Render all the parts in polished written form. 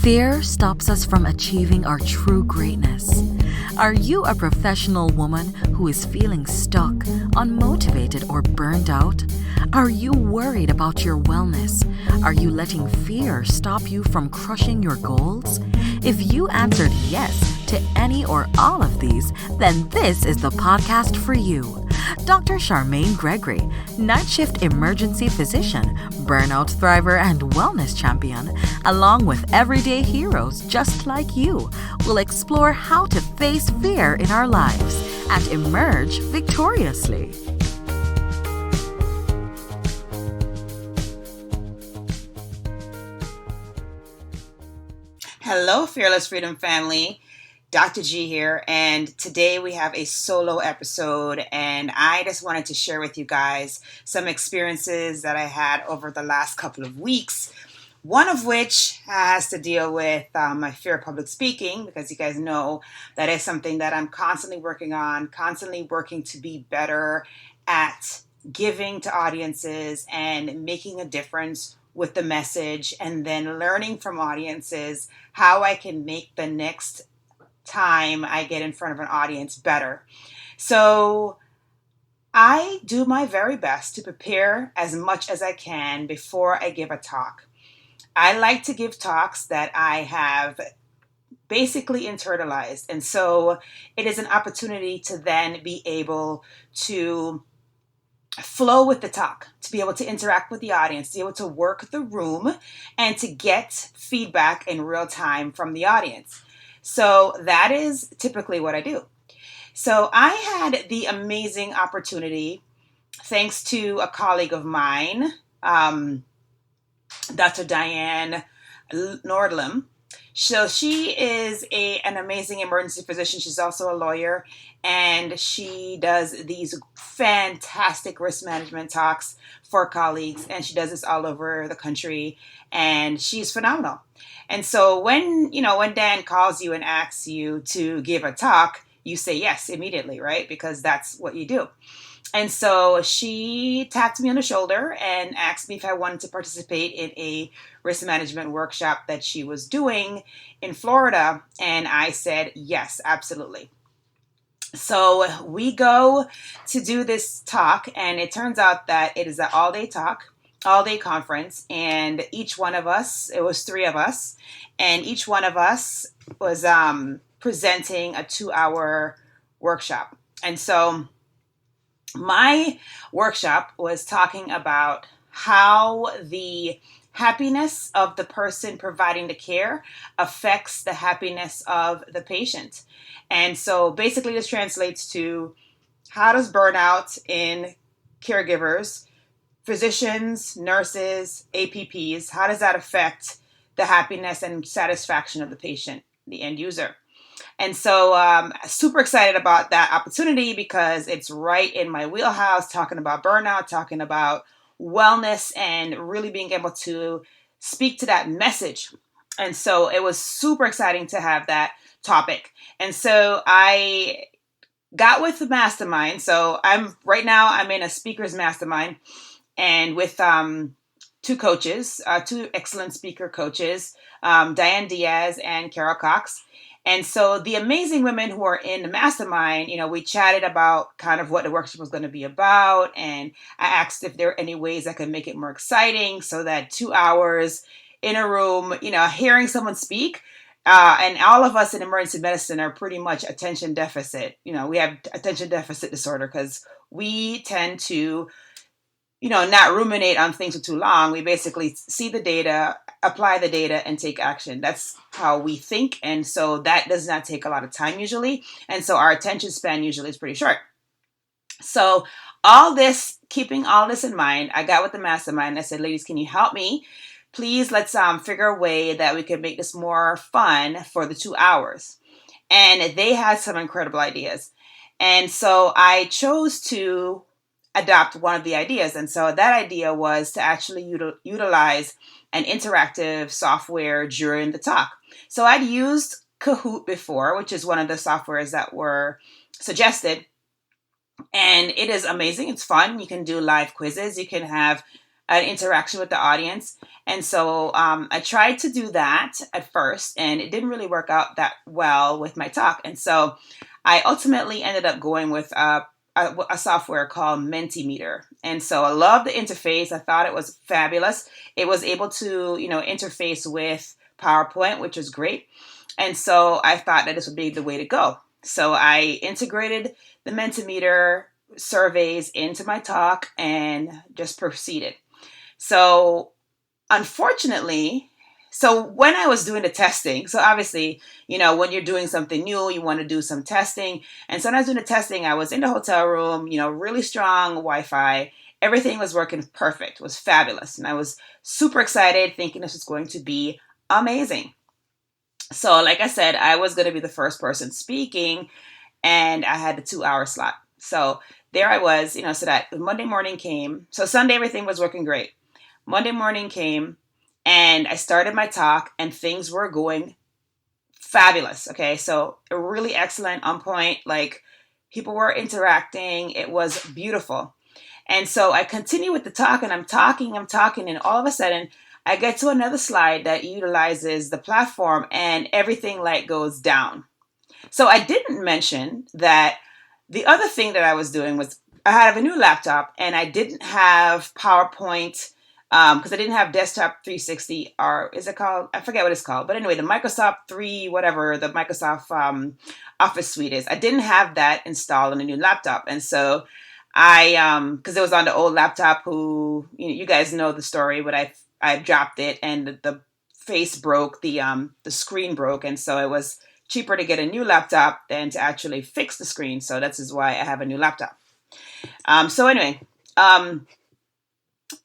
Fear stops us from achieving our true greatness. Are you a professional woman who is feeling stuck, unmotivated, or burned out? Are you worried about your wellness? Are you letting fear stop you from crushing your goals? If you answered yes to any or all of these, then this is the podcast for you. Dr. Charmaine Gregory, night shift emergency physician, burnout thriver, and wellness champion, along with everyday heroes just like you, will explore how to face fear in our lives and emerge victoriously. Hello, Fearless Freedom family. Dr. G here, and today we have a solo episode, and I just wanted to share with you guys some experiences that I had over the last couple of weeks, one of which has to deal with my fear of public speaking, because you guys know that is something that I'm constantly working on, constantly working to be better at giving to audiences and making a difference with the message, and then learning from audiences how I can make the next time I get in front of an audience better. So I do my very best to prepare as much as I can before I give a talk. I like to give talks that I have basically internalized. And so it is an opportunity to then be able to flow with the talk, to be able to interact with the audience, to be able to work the room, and to get feedback in real time from the audience. So that is typically what I do. So I had the amazing opportunity, thanks to a colleague of mine, Dr. Diane Nordlum. So she is an amazing emergency physician. She's also a lawyer, and she does these fantastic risk management talks for colleagues, and she does this all over the country, and she's phenomenal. And so when Dan calls you and asks you to give a talk, you say yes immediately, right? Because that's what you do. And so she tapped me on the shoulder and asked me if I wanted to participate in a risk management workshop that she was doing in Florida. And I said, yes, absolutely. So we go to do this talk, and it turns out that it is an all-day talk, all-day conference, and each one of us, it was 3 of us, and each one of us was presenting a 2-hour workshop. And so my workshop was talking about how the happiness of the person providing the care affects the happiness of the patient. And so basically this translates to, how does burnout in caregivers, physicians, nurses, APPs, how does that affect the happiness and satisfaction of the patient, the end user? And so super excited about that opportunity, because it's right in my wheelhouse, talking about burnout, talking about wellness, and really being able to speak to that message. And so it was super exciting to have that topic. And so I got with the mastermind. So I'm in a speaker's mastermind, and with 2 coaches, 2 excellent speaker coaches, Diane Diaz and Carol Cox. And so the amazing women who are in the mastermind, we chatted about kind of what the workshop was going to be about. And I asked if there are any ways I could make it more exciting, so that 2 hours in a room, hearing someone speak. And all of us in emergency medicine are pretty much attention deficit. We have attention deficit disorder because we tend to not ruminate on things for too long. We basically see the data, apply the data, and take action. That's how we think. And so that does not take a lot of time usually. And so our attention span usually is pretty short. So keeping all this in mind, I got with the mastermind. I said, ladies, can you help me? Please, let's figure a way that we can make this more fun for the 2 hours. And they had some incredible ideas. And so I chose to adopt one of the ideas. And so that idea was to actually utilize an interactive software during the talk. So I'd used Kahoot before, which is one of the softwares that were suggested. And it is amazing. It's fun. You can do live quizzes. You can have an interaction with the audience. And so I tried to do that at first, and it didn't really work out that well with my talk. And so I ultimately ended up going with a software called Mentimeter. And so I love the interface. I thought it was fabulous. It was able to, interface with PowerPoint, which is great. And so I thought that this would be the way to go. So I integrated the Mentimeter surveys into my talk and just proceeded. So unfortunately, so when I was doing the testing, so obviously, when you're doing something new, you want to do some testing. And so when I was doing the testing, I was in the hotel room, really strong Wi-Fi. Everything was working perfect. It was fabulous. And I was super excited, thinking this was going to be amazing. So like I said, I was going to be the first person speaking, and I had the 2-hour slot. So there I was, so that Monday morning came. So Sunday, everything was working great. Monday morning came, and I started my talk, and things were going fabulous. Okay, so really excellent, on point. Like, people were interacting. It was beautiful. And so I continue with the talk, and I'm talking, and all of a sudden I get to another slide that utilizes the platform, and everything like goes down. So I didn't mention that the other thing that I was doing was I have a new laptop, and I didn't have PowerPoint because I didn't have Desktop 360, or is it called? I forget what it's called. But anyway, the Microsoft 3, whatever, the Microsoft Office suite is. I didn't have that installed on a new laptop. And so because it was on the old laptop, you guys know the story, but I dropped it, and the face broke, the screen broke. And so it was cheaper to get a new laptop than to actually fix the screen. So that's why I have a new laptop. So anyway,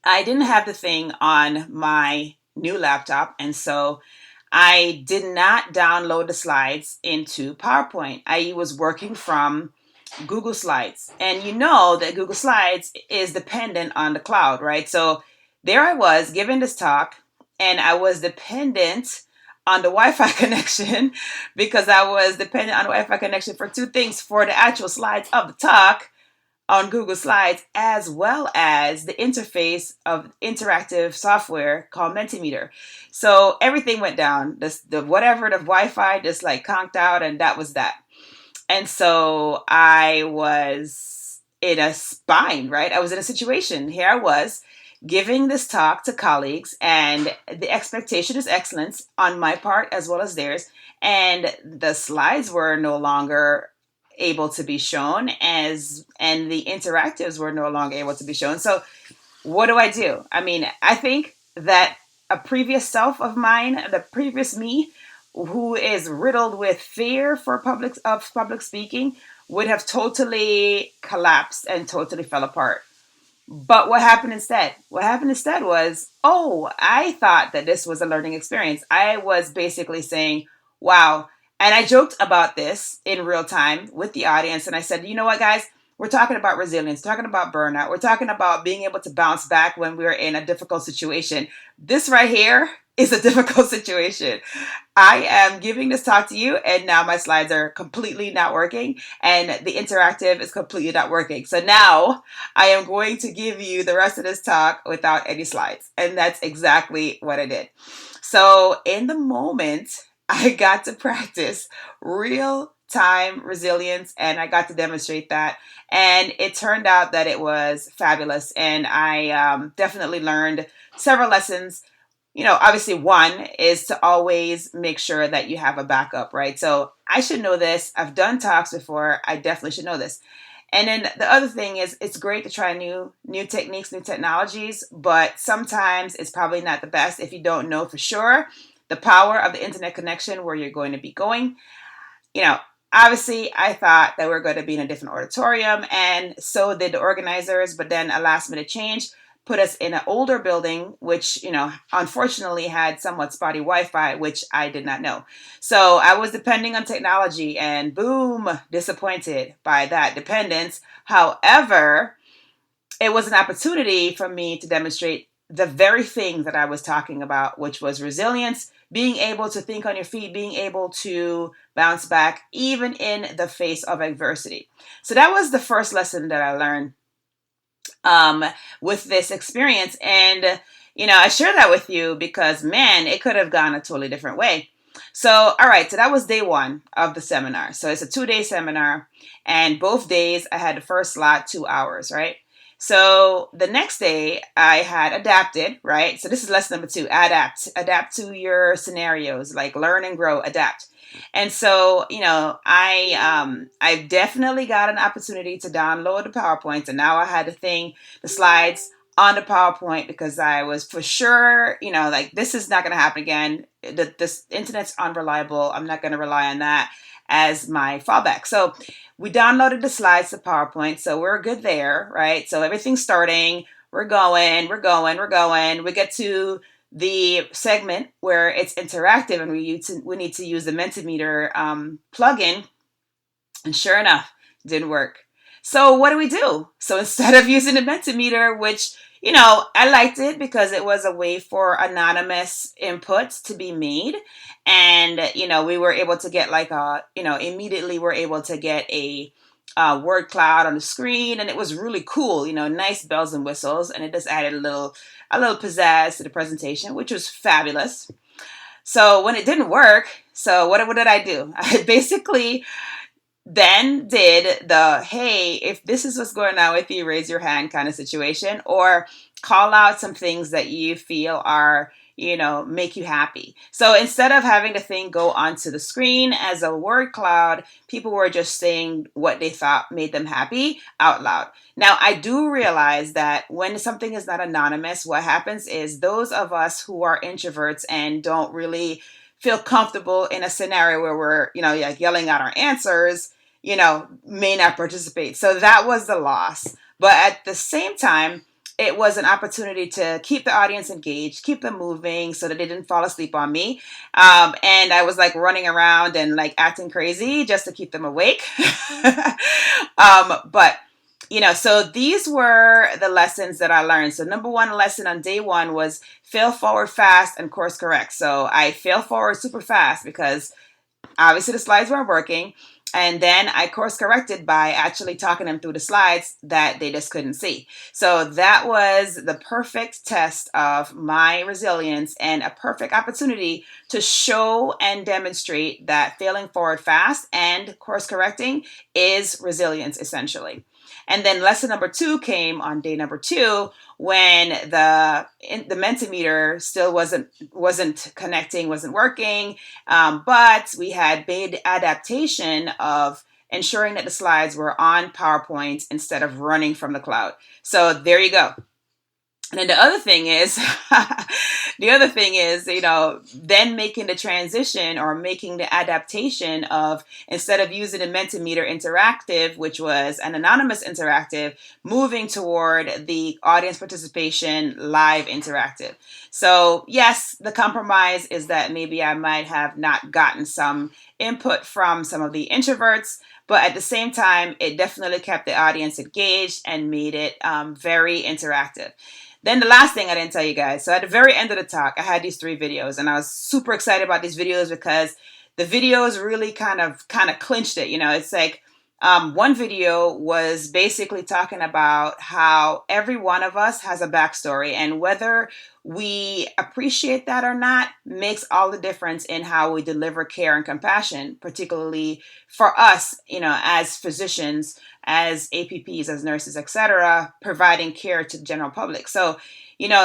I didn't have the thing on my new laptop, and so I did not download the slides into PowerPoint. I was working from Google Slides, and you know that Google Slides is dependent on the cloud, right? So there I was giving this talk, and I was dependent on the Wi-Fi connection because I was dependent on the Wi-Fi connection for two things: for the actual slides of the talk on Google Slides, as well as the interface of interactive software called Mentimeter. So everything went down. The Wi-Fi just like conked out, and that was that. And so I was in a bind, right? I was in a situation. Here I was giving this talk to colleagues, and the expectation is excellence on my part as well as theirs. And the slides were no longer able to be shown, and the interactives were no longer able to be shown. So what do? I mean, I think that a previous self of mine, the previous me, who is riddled with fear for public speaking, would have totally collapsed and totally fell apart. But what happened instead? What happened instead was, I thought that this was a learning experience. I was basically saying, wow. And I joked about this in real time with the audience. And I said, you know what, guys? We're talking about resilience, talking about burnout. We're talking about being able to bounce back when we're in a difficult situation. This right here is a difficult situation. I am giving this talk to you, and now my slides are completely not working, and the interactive is completely not working. So now I am going to give you the rest of this talk without any slides. And that's exactly what I did. So in the moment, I got to practice real time resilience, and I got to demonstrate that. And it turned out that it was fabulous. And I definitely learned several lessons. Obviously one is to always make sure that you have a backup, right? So I should know this. I've done talks before. I definitely should know this. And then the other thing is, it's great to try new techniques, new technologies, but sometimes it's probably not the best if you don't know for sure the power of the internet connection where you're going to be going. Obviously, I thought that we were going to be in a different auditorium, and so did the organizers, but then a last minute change put us in an older building, which, unfortunately had somewhat spotty Wi-Fi, which I did not know. So I was depending on technology, and boom, disappointed by that dependence. However, it was an opportunity for me to demonstrate the very thing that I was talking about, which was resilience, being able to think on your feet, being able to bounce back, even in the face of adversity. So that was the first lesson that I learned. um, with this experience. And, I share that with you because, man, it could have gone a totally different way. So, all right, so that was day one of the seminar. So it's a 2-day seminar, and both days I had the first slot 2 hours, right? So the next day I had adapted, right? So this is lesson number 2, adapt to your scenarios, like learn and grow, adapt. And so, I definitely got an opportunity to download the PowerPoints, and now I had the slides on the PowerPoint because I was for sure, like this is not going to happen again. This internet's unreliable. I'm not going to rely on that as my fallback. So we downloaded the slides to PowerPoint, so we're good there, right? So everything's starting. We're going. We get to the segment where it's interactive, and we need to use the Mentimeter plugin, and sure enough, it didn't work. So what do? So instead of using the Mentimeter, which I liked it because it was a way for anonymous inputs to be made, and we were able to get immediately we're able to get a word cloud on the screen, and it was really cool. Nice bells and whistles, and it just added a little pizzazz to the presentation, which was fabulous. So when it didn't work, so what did I do? I basically then did the, hey, if this is what's going on with you, raise your hand kind of situation, or call out some things that you feel are, make you happy. So instead of having the thing go onto the screen as a word cloud, people were just saying what they thought made them happy out loud. Now, I do realize that when something is not anonymous, what happens is those of us who are introverts and don't really feel comfortable in a scenario where we're, like yelling out our answers, may not participate. So that was the loss. But at the same time, it was an opportunity to keep the audience engaged, keep them moving so that they didn't fall asleep on me. And I was like running around and like acting crazy just to keep them awake. But so these were the lessons that I learned. So number one lesson on day one was fail forward fast and course correct. So I fail forward super fast because obviously the slides weren't working. And then I course corrected by actually talking them through the slides that they just couldn't see. So that was the perfect test of my resilience and a perfect opportunity to show and demonstrate that failing forward fast and course correcting is resilience, essentially. And then lesson number 2 came on day number 2 when the Mentimeter still wasn't connecting, wasn't working, but we had made adaptation of ensuring that the slides were on PowerPoint instead of running from the cloud. So there you go. And then the other thing is, then making the transition or making the adaptation of, instead of using the Mentimeter interactive, which was an anonymous interactive, moving toward the audience participation live interactive. So yes, the compromise is that maybe I might have not gotten some input from some of the introverts, but at the same time, it definitely kept the audience engaged and made it very interactive. Then the last thing I didn't tell you guys. So at the very end of the talk, I had these 3 videos, and I was super excited about these videos because the videos really kind of clinched it. It's like one video was basically talking about how every one of us has a backstory, and whether we appreciate that or not makes all the difference in how we deliver care and compassion, particularly for us, as physicians, as APPs, as nurses, etc., providing care to the general public. So,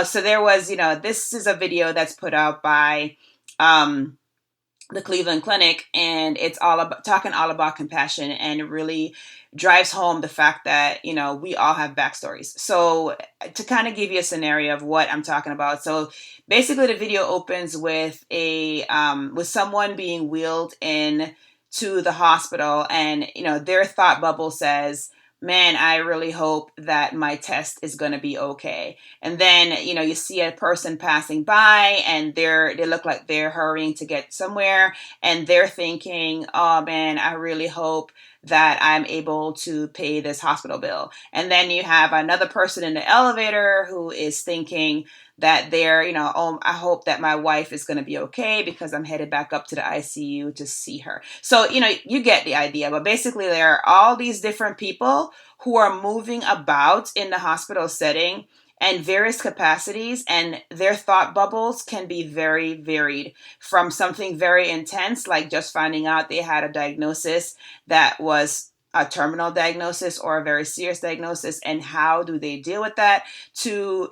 so there was, this is a video that's put out by the Cleveland Clinic, and it's all about compassion, and it really drives home the fact that we all have backstories. So to kind of give you a scenario of what I'm talking about, so basically the video opens with with someone being wheeled in to the hospital, and their thought bubble says, man, I really hope that my test is going to be okay. And then, you see a person passing by, and they look like they're hurrying to get somewhere, and they're thinking, oh man, I really hope that I'm able to pay this hospital bill. And then you have another person in the elevator who is thinking, that they're, oh, I hope that my wife is going to be okay because I'm headed back up to the ICU to see her. So, you get the idea. But basically, there are all these different people who are moving about in the hospital setting and various capacities, and their thought bubbles can be very varied, from something very intense, like just finding out they had a diagnosis that was a terminal diagnosis or a very serious diagnosis, and how do they deal with that, to,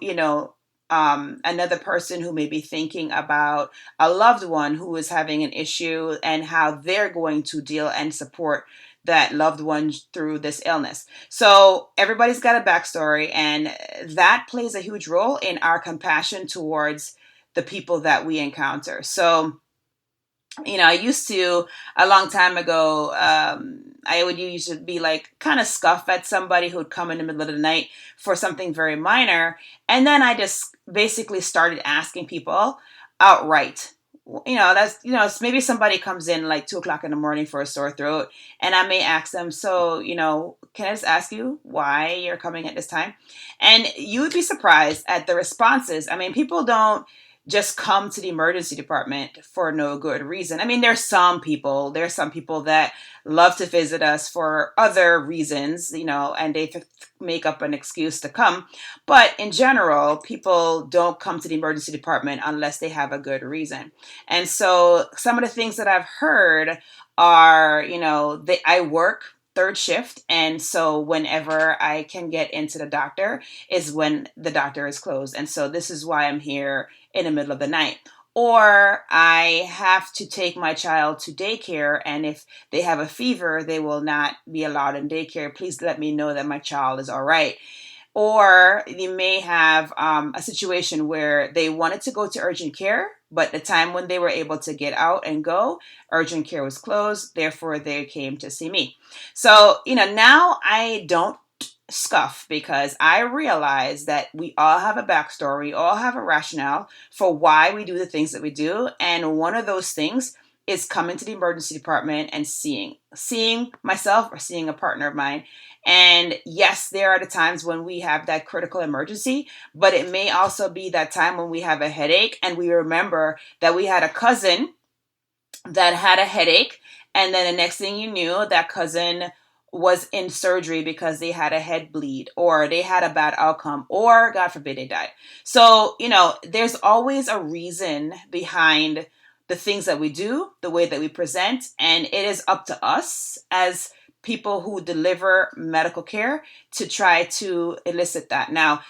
another person who may be thinking about a loved one who is having an issue and how they're going to deal and support that loved one through this illness. So everybody's got a backstory, and that plays a huge role in our compassion towards the people that we encounter. So, I used to, a long time ago, I would usually be like kind of scoff at somebody who'd come in the middle of the night for something very minor. And then I just basically started asking people outright. That's, maybe somebody comes in like 2 o'clock in the morning for a sore throat, and I may ask them, so, can I just ask you why you're coming at this time? And you would be surprised at the responses. I mean, people don't just come to the emergency department for no good reason. I mean, there's some people that love to visit us for other reasons, and they make up an excuse to come. But in general, people don't come to the emergency department unless they have a good reason. And so some of the things that I've heard are, I work third shift. And so whenever I can get into the doctor is when the doctor is closed. And so this is why I'm here in the middle of the night. Or I have to take my child to daycare, and if they have a fever, they will not be allowed in daycare. Please let me know that my child is all right. Or you may have a situation where they wanted to go to urgent care, but the time when they were able to get out and go, urgent care was closed. Therefore, they came to see me. So, now I don't scuff, because I realize that we all have a backstory, all have a rationale for why we do the things that we do. And one of those things is coming to the emergency department and seeing myself or seeing a partner of mine. And yes, there are the times when we have that critical emergency, but it may also be that time when we have a headache and we remember that we had a cousin that had a headache. And then the next thing you knew, that cousin was in surgery because they had a head bleed, or they had a bad outcome, or God forbid they died. So, there's always a reason behind the things that we do, the way that we present, and it is up to us as people who deliver medical care to try to elicit that. Now,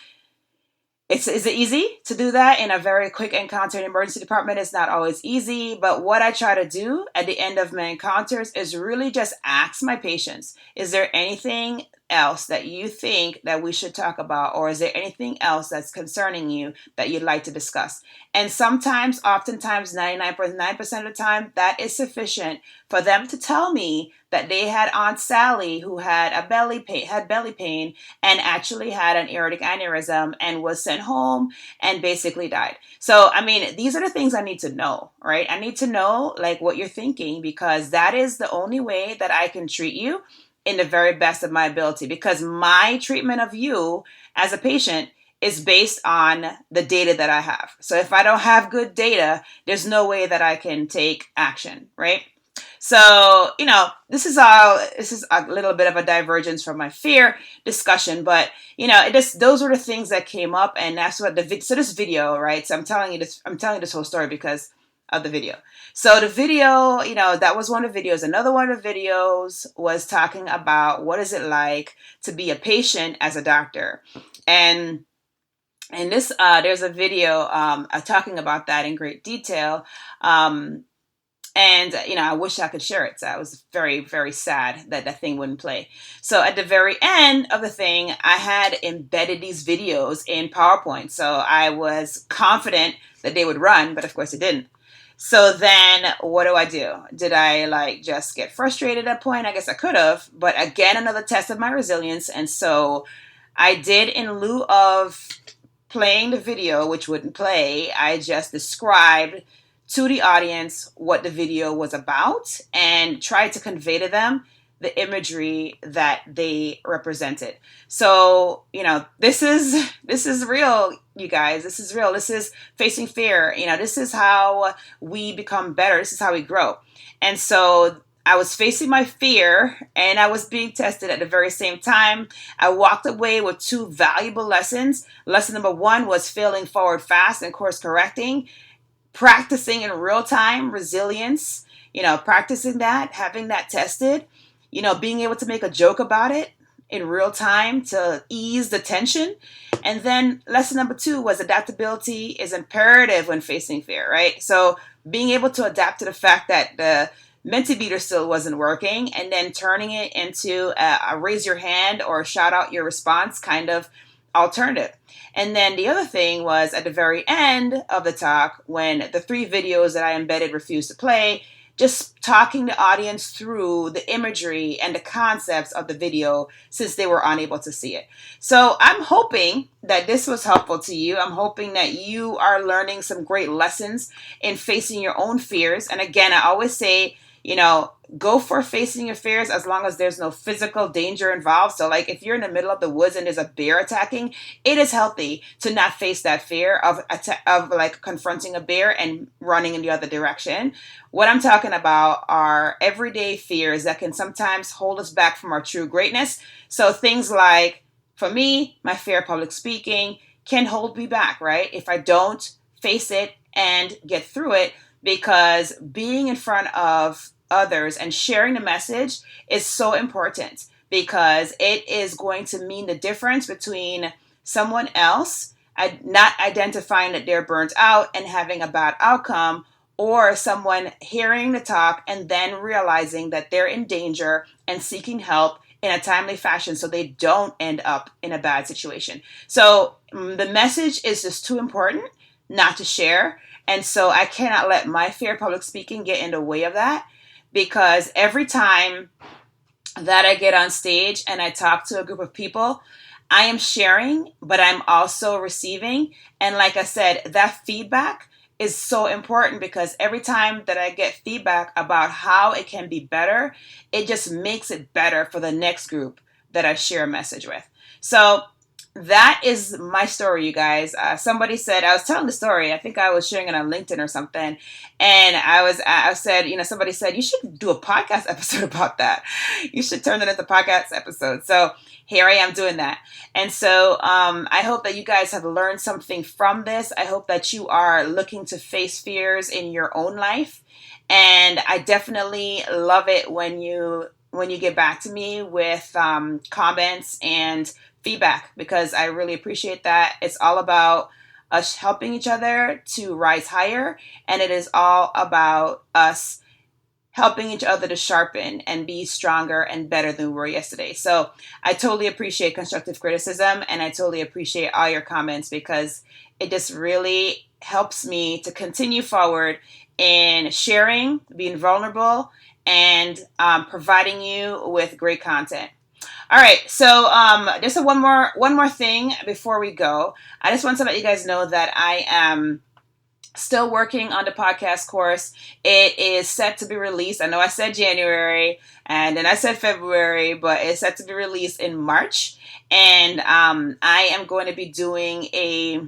is it easy to do that in a very quick encounter in the emergency department? It's not always easy, but what I try to do at the end of my encounters is really just ask my patients, is there anything else that you think that we should talk about, or is there anything else that's concerning you that you'd like to discuss? And sometimes, oftentimes, 99.9% of the time, that is sufficient for them to tell me that they had Aunt Sally who had belly pain and actually had an aortic aneurysm and was sent home and basically died. So, I mean, these are the things I need to know, right? I need to know like what you're thinking, because that is the only way that I can treat you in the very best of my ability, because my treatment of you as a patient is based on the data that I have. So if I don't have good data, there's no way that I can take action, right? So, this is a little bit of a divergence from my fear discussion, but those were the things that came up, and that's what so this video, right? So I'm telling you this whole story because of the video. So the video, that was one of the videos. Another one of the videos was talking about what is it like to be a patient as a doctor. And this, there's a video talking about that in great detail. And, I wish I could share it. So I was very, very sad that that thing wouldn't play. So at the very end of the thing, I had embedded these videos in PowerPoint. So I was confident that they would run, but of course it didn't. So then what do? Did I just get frustrated at that point? I guess I could have, but again, another test of my resilience. And so I did, in lieu of playing the video, which wouldn't play, I just described to the audience what the video was about and tried to convey to them the imagery that they represented. So, this is real, you guys. This is real. This is facing fear. This is how we become better. This is how we grow. And so I was facing my fear and I was being tested at the very same time. I walked away with two valuable lessons. Lesson number one was failing forward fast and course correcting, practicing in real time resilience, practicing that, having that tested, being able to make a joke about it in real time to ease the tension. And then lesson number two was adaptability is imperative when facing fear, right? So being able to adapt to the fact that the Mentimeter still wasn't working, and then turning it into a raise your hand or shout out your response kind of alternative. And then the other thing was at the very end of the talk, when the 3 videos that I embedded refused to play, just talking the audience through the imagery and the concepts of the video since they were unable to see it. So I'm hoping that this was helpful to you. I'm hoping that you are learning some great lessons in facing your own fears. And again, I always say, go for facing your fears as long as there's no physical danger involved. So like if you're in the middle of the woods and there's a bear attacking, it is healthy to not face that fear of like confronting a bear and running in the other direction. What I'm talking about are everyday fears that can sometimes hold us back from our true greatness. So things like, for me, my fear of public speaking can hold me back, right? If I don't face it and get through it, because being in front of others and sharing the message is so important, because it is going to mean the difference between someone else not identifying that they're burnt out and having a bad outcome, or someone hearing the talk and then realizing that they're in danger and seeking help in a timely fashion so they don't end up in a bad situation. So the message is just too important not to share. And so I cannot let my fear of public speaking get in the way of that, because every time that I get on stage and I talk to a group of people, I am sharing, but I'm also receiving. And like I said, that feedback is so important, because every time that I get feedback about how it can be better, it just makes it better for the next group that I share a message with. So that is my story, you guys. Somebody said, I was telling the story, I think I was sharing it on LinkedIn or something, and I said, somebody said, you should do a podcast episode about that. You should turn it into a podcast episode. So here I am doing that. And so I hope that you guys have learned something from this. I hope that you are looking to face fears in your own life. And I definitely love it when you get back to me with comments and feedback, because I really appreciate that. It's all about us helping each other to rise higher, and it is all about us helping each other to sharpen and be stronger and better than we were yesterday. So I totally appreciate constructive criticism, and I totally appreciate all your comments, because it just really helps me to continue forward in sharing, being vulnerable, and providing you with great content. All right, so just one more thing before we go. I just want to let you guys know that I am still working on the podcast course. It is set to be released. I know I said January and then I said February, but it's set to be released in March. And I am going to be doing a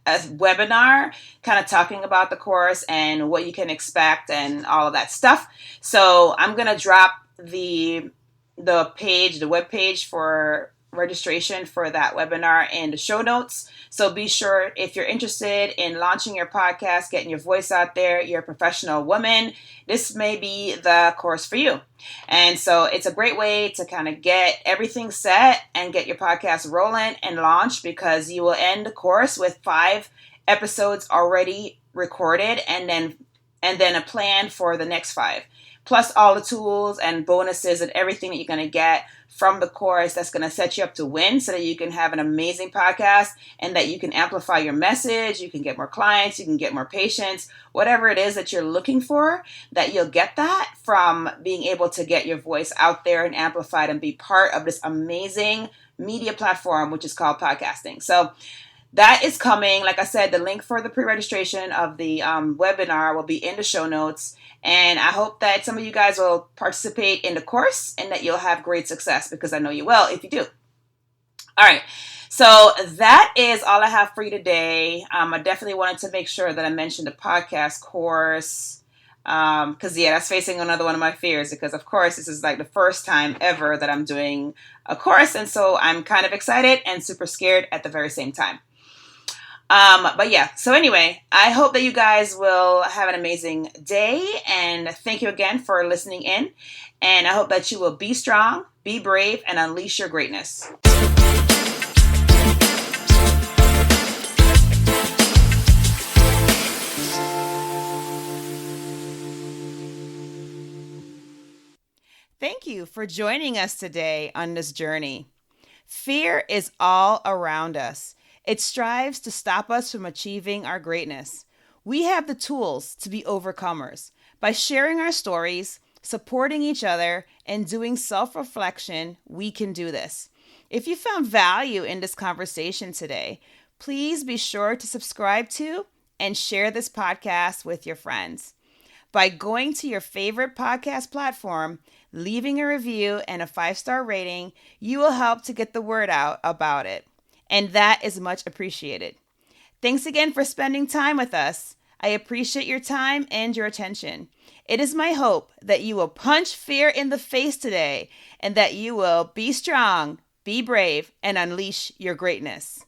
webinar kind of talking about the course and what you can expect and all of that stuff. So I'm going to drop the web page for registration for that webinar in the show notes. So be sure, if you're interested in launching your podcast, getting your voice out there, you're a professional woman, this may be the course for you. And so it's a great way to kind of get everything set and get your podcast rolling and launch, because you will end the course with 5 episodes already recorded, and then a plan for the next 5. Plus all the tools and bonuses and everything that you're going to get from the course that's going to set you up to win, so that you can have an amazing podcast and that you can amplify your message, you can get more clients, you can get more patients, whatever it is that you're looking for, that you'll get that from being able to get your voice out there and amplified and be part of this amazing media platform, which is called podcasting. So that is coming. Like I said, the link for the pre-registration of the webinar will be in the show notes. And I hope that some of you guys will participate in the course and that you'll have great success, because I know you will if you do. All right. So that is all I have for you today. I definitely wanted to make sure that I mentioned the podcast course, because that's facing another one of my fears, because of course this is like the first time ever that I'm doing a course, and so I'm kind of excited and super scared at the very same time. But yeah, so anyway, I hope that you guys will have an amazing day, and thank you again for listening in, and I hope that you will be strong, be brave, and unleash your greatness. Thank you for joining us today on this journey. Fear is all around us. It strives to stop us from achieving our greatness. We have the tools to be overcomers. By sharing our stories, supporting each other, and doing self-reflection, we can do this. If you found value in this conversation today, please be sure to subscribe to and share this podcast with your friends. By going to your favorite podcast platform, leaving a review and a 5-star rating, you will help to get the word out about it. And that is much appreciated. Thanks again for spending time with us. I appreciate your time and your attention. It is my hope that you will punch fear in the face today, and that you will be strong, be brave, and unleash your greatness.